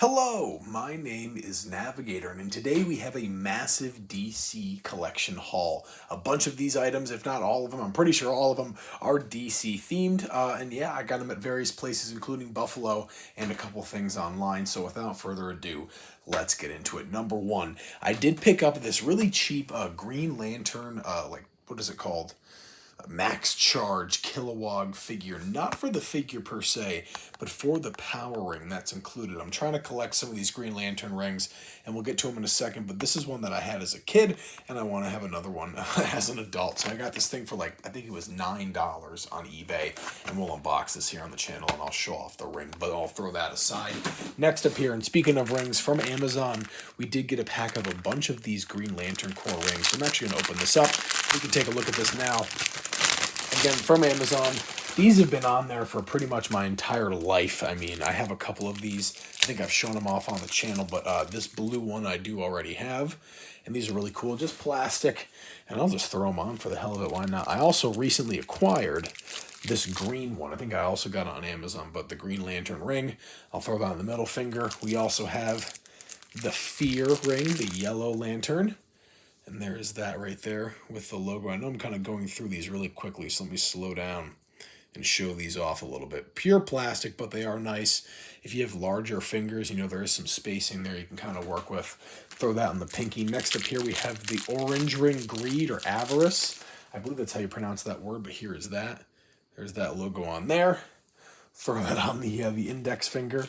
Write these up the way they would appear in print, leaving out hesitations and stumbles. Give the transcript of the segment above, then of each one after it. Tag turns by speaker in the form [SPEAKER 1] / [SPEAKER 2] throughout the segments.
[SPEAKER 1] Hello, my name is Navigator, and today we have a massive DC collection haul. A bunch of these items, if not all of them, I'm pretty sure all of them are DC themed. And yeah, I got them at various places, including Buffalo and a couple things online. So without further ado, let's get into it. Number one, I did pick up this really cheap Green Lantern, what is it called? Max Charge Kilowog figure, not for the figure per se, but for the power ring that's included. I'm trying to collect some of these Green Lantern rings, and we'll get to them in a second, but this is one that I had as a kid, and I want to have another one as an adult. So I got this thing for I think it was $9 on eBay, and we'll unbox this here on the channel, and I'll show off the ring, but I'll throw that aside. Next up here, and speaking of rings, from Amazon, we did get a pack of a bunch of these Green Lantern core rings. So I'm actually going to open this up. We can take a look at this now. Again, from Amazon. These have been on there for pretty much my entire life. I mean, I have a couple of these. I think I've shown them off on the channel, but this blue one I do already have. And these are really cool, just plastic. And I'll just throw them on for the hell of it. Why not? I also recently acquired this green one. I think I also got it on Amazon, but the Green Lantern ring. I'll throw that on the middle finger. We also have the Fear ring, the yellow lantern. And there is that right there with the logo. I know I'm kind of going through these really quickly, so let me slow down and show these off a little bit. Pure plastic, but they are nice. If you have larger fingers, there is some spacing there you can kind of work with. Throw that on the pinky. Next up here we have the orange ring, Greed or Avarice. I believe that's how you pronounce that word, but here is that. There's that logo on there. Throw that on the index finger,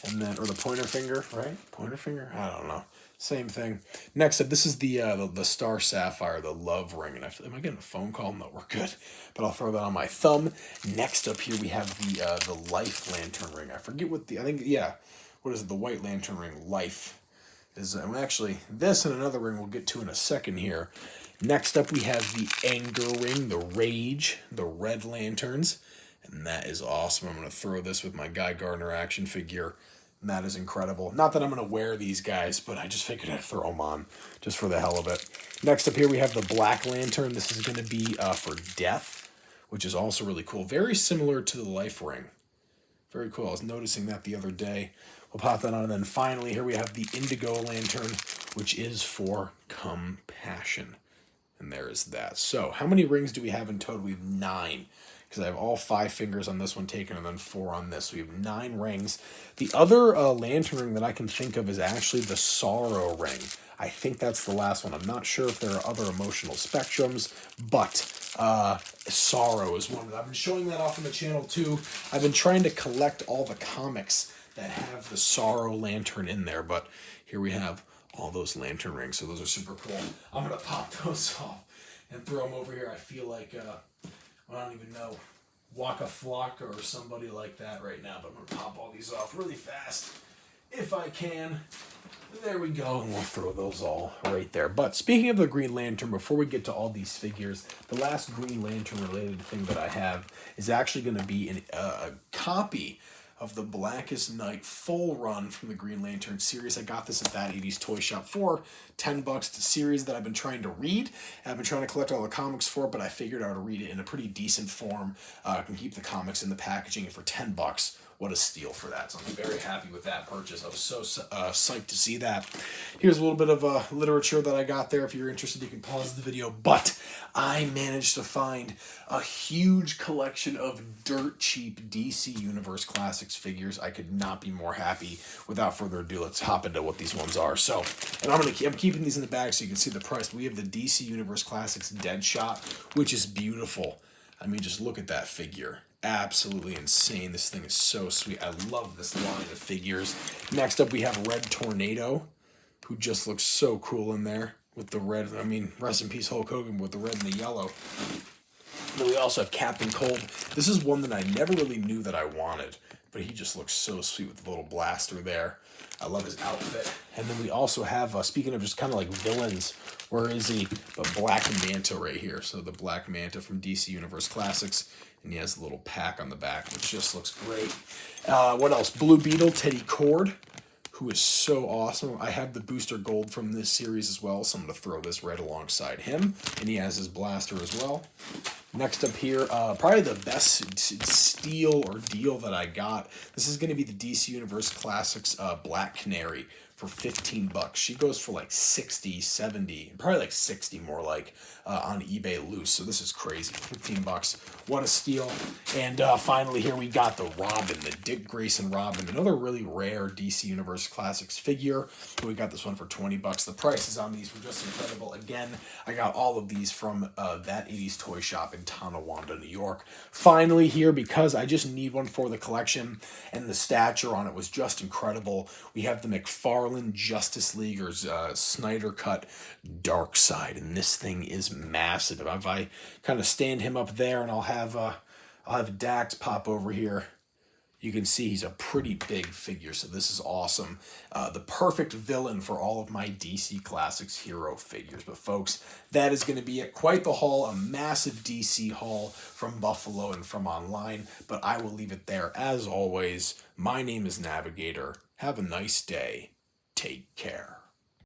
[SPEAKER 1] and then, or the pointer finger, right? Pointer finger? I don't know. Same thing. Next up, this is the Star Sapphire, the love ring. And am I getting a phone call? No, we're good. But I'll throw that on my thumb. Next up here, we have the Life Lantern ring. I forget what what is it? The White Lantern ring, Life. Is actually, this and another ring we'll get to in a second here. Next up, we have the Anger ring, the Rage, the Red Lanterns. And that is awesome. I'm going to throw this with my Guy Gardner action figure. And that is incredible. Not that I'm going to wear these guys, but I just figured I'd throw them on just for the hell of it. Next up here, we have the Black Lantern. This is going to be for Death, which is also really cool. Very similar to the Life Ring. Very cool. I was noticing that the other day. We'll pop that on. And then finally, here we have the Indigo Lantern, which is for Compassion. And there is that. So how many rings do we have in total? We have 9. Because I have all 5 fingers on this one taken and then 4 on this. So we have 9 rings. The other lantern ring that I can think of is actually the Sorrow ring. I think that's the last one. I'm not sure if there are other emotional spectrums, but Sorrow is one. I've been showing that off on the channel too. I've been trying to collect all the comics that have the Sorrow lantern in there, but here we have all those lantern rings. So those are super cool. I'm going to pop those off and throw them over here. I feel like... I don't even know, Waka Flocka or somebody like that right now, but I'm going to pop all these off really fast if I can. There we go, and we'll throw those all right there. But speaking of the Green Lantern, before we get to all these figures, the last Green Lantern related thing that I have is actually going to be a copy of the Blackest Night full run from the Green Lantern series. I got this at That 80s Toy Shop for $10. It's a series that I've been trying to read. I've been trying to collect all the comics for it, but I figured I would read it in a pretty decent form. I can keep the comics in the packaging, and for $10, what a steal for that. So I'm very happy with that purchase. I was so psyched to see that. Here's a little bit of literature that I got there. If you're interested, you can pause the video. But I managed to find a huge collection of dirt cheap DC Universe Classics figures. I could not be more happy. Without further ado, let's hop into what these ones are. So, and I'm keeping these in the bag so you can see the price. We have the DC Universe Classics Deadshot, which is beautiful. I mean, just look at that figure. Absolutely insane. This thing is so sweet. I love this line of figures. Next up, we have Red Tornado, who just looks so cool in there with the red. I mean, rest in peace, Hulk Hogan, with the red and the yellow. Then we also have Captain Cold. This is one that I never really knew that I wanted, but he just looks so sweet with the little blaster there. I love his outfit. And then we also have, speaking of just kind of like villains, where is he? The Black Manta right here. So the Black Manta from DC Universe Classics. And he has a little pack on the back, which just looks great. What else? Blue Beetle, Teddy Cord, who is so awesome. I have the Booster Gold from this series as well, so I'm going to throw this right alongside him. And he has his blaster as well. Next up here, probably the best steal or deal that I got. This is going to be the DC Universe Classics Black Canary for 15 bucks. She goes for like 60, 70, probably like 60 more like on eBay loose. So this is crazy. 15 bucks. What a steal. And finally here we got the Robin, the Dick Grayson Robin, another really rare DC Universe Classics figure. We got this one for 20 bucks. The prices on these were just incredible. Again, I got all of these from That 80s Toy Shop in Tonawanda, New York. Finally here, because I just need one for the collection, and the stature on it was just incredible, we have the McFarlane Justice League, or Snyder Cut Darkseid, and this thing is massive. If I kind of stand him up there, and I'll have Dax pop over here, you can see he's a pretty big figure, so this is awesome. The perfect villain for all of my DC Classics hero figures. But folks, that is going to be it. Quite the haul, a massive DC haul from Buffalo and from online. But I will leave it there. As always, my name is Navigator. Have a nice day. Take care.